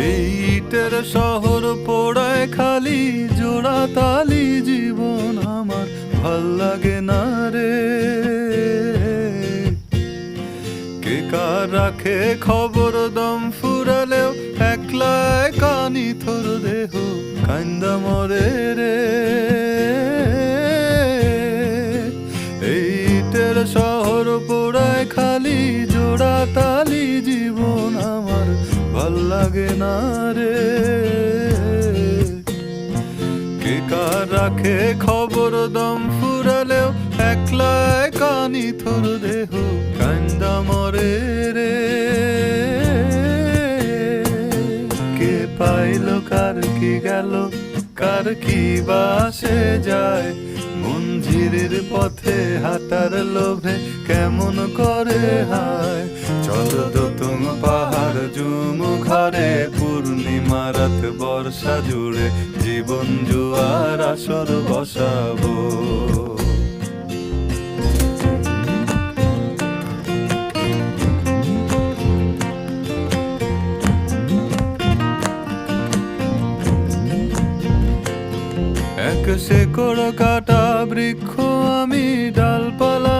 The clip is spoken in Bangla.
এই ইটের শহর পোড়ায় খালি জোড়া তালি জীবন আমার ভাল লাগে না রে। কে কার রাখে খবর দম ফুরালেও একলা কানি থর দেহ কান্দা মরে রে। এই ইটের শহর পোড়ায় খালি জোড়া তালি জীবন আমার ভাল লাগে না রে। কে কার রাখে খবর দম ফুরালেও একলা কানি থর দেহ কান্দা মরে রে। কে পাইল কার কি গেল কার কি বাসে যায়, মঞ্জিরের পথে হাঁটার লোভে কেমন করে হায়। চল দোতম পাহাড় জুম ঘরে পূর্ণিমা রাত বর্ষা জুড়ে জীবন জুয়ার আসর বসাবো। এক শেকড় কাটা বৃক্ষ আমি ডালপালা